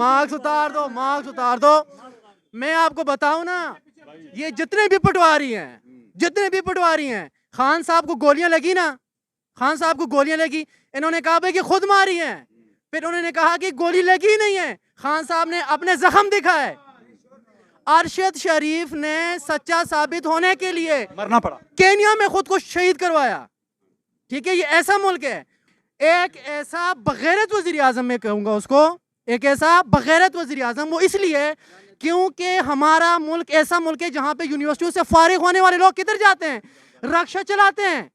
Marks उतार दो, marks उतार दो। मैं आपको बताऊं ना, ये जितने भी पटवारी हैं, खान साहब को गोलियां लगी ना, खान साहब को गोलियां लगी, इन्होंने कहा भाई कि खुद मारी हैं। फिर उन्होंने कहा कि गोली लगी नहीं है, खान साहब ने अपने जख्म दिखाए। अरशद शरीफ ने सच्चा साबित होने के लिए मरना पड़ा, केनिया में खुद को शहीद करवाया। ठीक है, ये ऐसा मुल्क है। एक ऐसा बगैरत वजीर आजम, मैं कहूंगा उसको, एक ऐसा बगैरत वजीर आजम, वो इसलिए क्योंकि हमारा मुल्क ऐसा मुल्क है जहां पे यूनिवर्सिटियों से फारिग होने वाले लोग किधर जाते हैं? रक्षा चलाते हैं।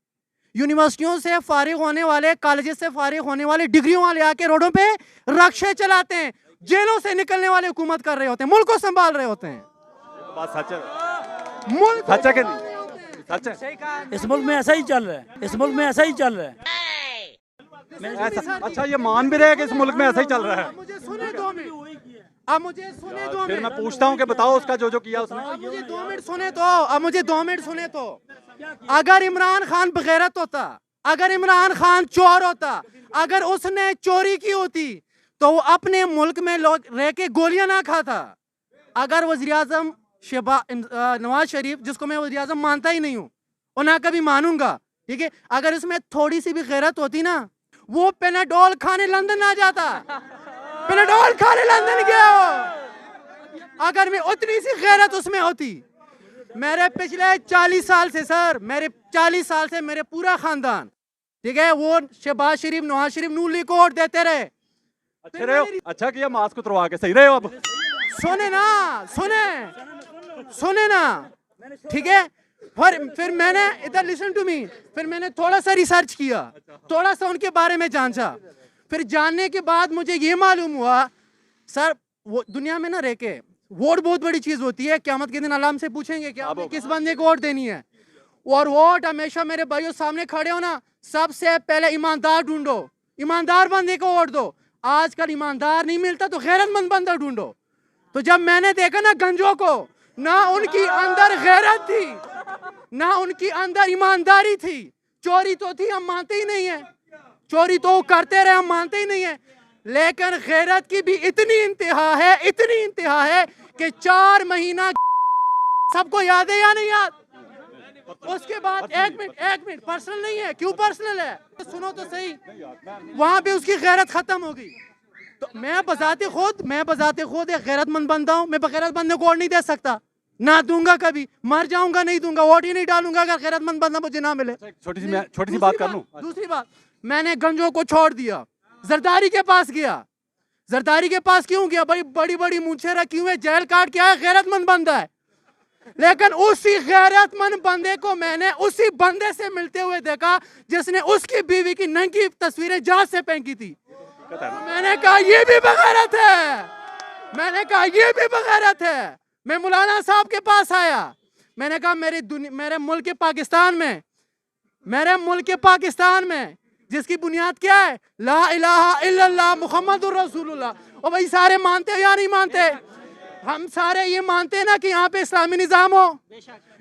यूनिवर्सिटियों से फारिग होने वाले, कॉलेजेस से फारिग होने वाले डिग्रियों वाले आके रोडों पे रक्षा चलाते हैं। जेलों से निकलने वाले हुकूमत कर रहे होते हैं, मुल्क को संभाल रहे होते हैं। बात सच है, मुल्क सच है कि नहीं? सच है। इस मुल्क में ऐसा ही चल रहा है, इस मुल्क में ऐसा ही चल रहा है। ऐसा, अच्छा ये मान भी रहे हैं कि इस मुल्क में ऐसा ही चल रहा है। मुझे सुने 2 मिनट, अब मुझे सुने 2 फिर मिनट। मैं पूछता हूँ कि बताओ उसका जो जो किया उसने। अब मुझे 2 मिनट सुने तो, अब मुझे 2 मिनट सुने तो। अगर इमरान खान बगैरत होता, अगर इमरान खान चोर होता, अगर उसने चोरी की होती तो वो अपने मुल्क में रह के गोलियां ना खाता। अगर वजीर आजम नवाज शरीफ, जिसको मैं वजीर आजम मानता ही नहीं हूँ और ना कभी मानूंगा, ठीक है, अगर इसमें थोड़ी सी भी गैरत होती ना, वो पेनाडोल खाने लंदन ना जाता। पेनाडोल खाने लंदन गया हो। अगर मैं उतनी सी गैरत उसमें होती। मेरे पिछले 40 साल से सर, मेरे 40 साल से मेरे पूरा खानदान, ठीक है, वो शहबाज शरीफ, नवाज शरीफ नूली को वोट देते रहे। अच्छे रहे हो, अच्छा किया मास्क उतरवा के, सही रहे हो अब। सुने ना, सुने ना, ठीक है। फिर मैंने, इधर लिसन टू मी, फिर मैंने थोड़ा सा रिसर्च किया, थोड़ा सा उनके बारे में जांचा। फिर जानने के बाद मुझे ये मालूम हुआ सर, वो दुनिया में ना रह के वोट बहुत बड़ी चीज होती है। क़यामत के दिन अल्लाह से पूछेंगे कि आपने किस बंदे को वोट देनी है। और वोट हमेशा, मेरे भाइयों सामने खड़े हो ना, सबसे पहले ईमानदार ढूंढो, ईमानदार बंदे को वोट दो। आजकल ईमानदार नहीं मिलता तो गैरतमंद बंदा ढूंढो। तो जब मैंने देखा ना गंजों को, ना उनकी अंदर गैरत थी, ना उनकी अंदर ईमानदारी थी। चोरी तो थी, हम मानते ही नहीं है, चोरी तो करते रहे, हम मानते ही नहीं है, लेकिन गैरत की भी इतनी इंतहा है, इतनी इंतहा है कि 4 महीना सबको याद है या नहीं याद? उसके बाद एक मिनट, पर्सनल नहीं है, क्यों पर्सनल है, सुनो तो सही। वहां पे उसकी गैरत खत्म हो गई। तो मैं बजाते खुद एक गैरतमंद बंदा हूँ। मैं बगैरत बंदे को वोट नहीं दे सकता, ना दूंगा, कभी मर जाऊंगा नहीं दूंगा, वोट ही नहीं डालूंगा अगर गैरतमंद बंदा मुझे ना मिले। छोटी सी बात कर लूं। दूसरी बात, मैंने गंजों को छोड़ दिया, जरदारी के पास गया। जरदारी के पास क्यों गया भाई? बड़ी बड़ी मूंछें रखी हुई, जेल काट के आया, गैरतमंद बंदा है। लेकिन उसी गैरतमंद बंदे को मैंने उसी बंदे से मिलते हुए देखा जिसने उसकी बीवी की नंगी तस्वीरें जहाज से फेंकी थी। मैंने कहा ये भी बगैरत है, मैंने कहा ये भी बगैरत है। मैं मौलाना साहब के पास आया, मैंने कहा मेरे मुल्क पाकिस्तान में, मेरे मुल्क पाकिस्तान में जिसकी बुनियाद क्या है? ला इलाहा इल्लल्लाह मुहम्मदुर रसूलुल्लाह। और भाई सारे मानते हो या नहीं मानते? हम सारे ये मानते हैं ना कि यहाँ पे इस्लामी निज़ाम हो।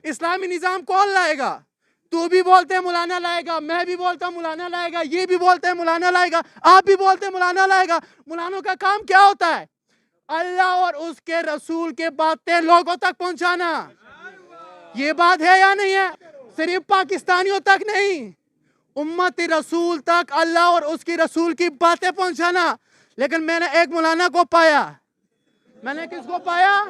इस्लामी निज़ाम कौन लाएगा? तू भी बोलते हैं मौलाना लाएगा, मैं भी बोलता हूँ मौलाना लाएगा, ये भी बोलते हैं मौलाना लाएगा, आप भी बोलते हैं मौलाना लाएगा। मौलानों का काम क्या होता है? अल्लाह और उसके रसूल के बातें लोगों तक पहुंचाना। ये बात है या नहीं है? सिर्फ पाकिस्तानियों तक नहीं, उम्मत रसूल तक अल्लाह और उसकी रसूल की बातें पहुंचाना। लेकिन मैंने एक मौलाना को पाया, मैंने किसको पाया?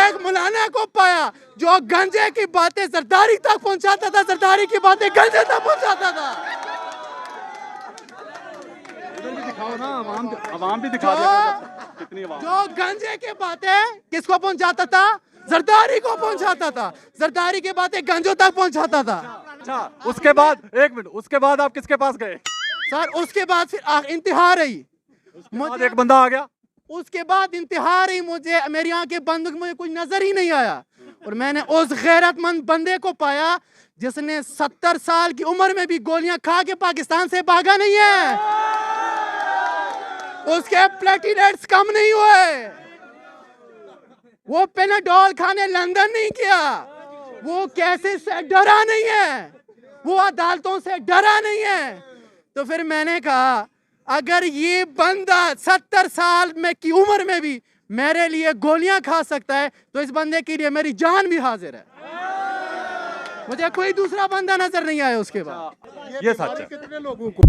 एक मौलाना को पाया जो गंजे की बातें जरदारी तक पहुंचाता था, जरदारी की बातें गंजे तक पहुंचाता था। दिखाओ ना, अवाम भी दिखा दे कितनी अवाम। जो गंजे की बातें किसको पहुंचाता था? जरदारी को पहुंचाता था। जरदारी की बातें गंजों तक पहुंचाता था। अच्छा, उसके बाद एक मिनट, उसके बाद आप किसके पास गए? सर उसके बाद फिर इंतहा रही, मुझे एक बंदा आ गया, उसके बाद इंतहा रही, मुझे मेरी आंखें बंद, मुझे कुछ नजर ही नहीं आया। और मैंने उस गैरतमंद बंदे को पाया जिसने 70 साल की उम्र में भी गोलियां खा के पाकिस्तान से भागा नहीं है। उसके प्लेटलेट्स कम नहीं हुए, वो पेनाडोल खाने लंदन नहीं किया, वो कैसे से डरा नहीं है, वो अदालतों से डरा नहीं है। तो फिर मैंने कहा अगर ये बंदा 70 साल में की उम्र में भी मेरे लिए गोलियां खा सकता है तो इस बंदे के लिए मेरी जान भी हाजिर है। मुझे कोई दूसरा बंदा नजर नहीं आया उसके बाद। ये सच है। कितने लोगों को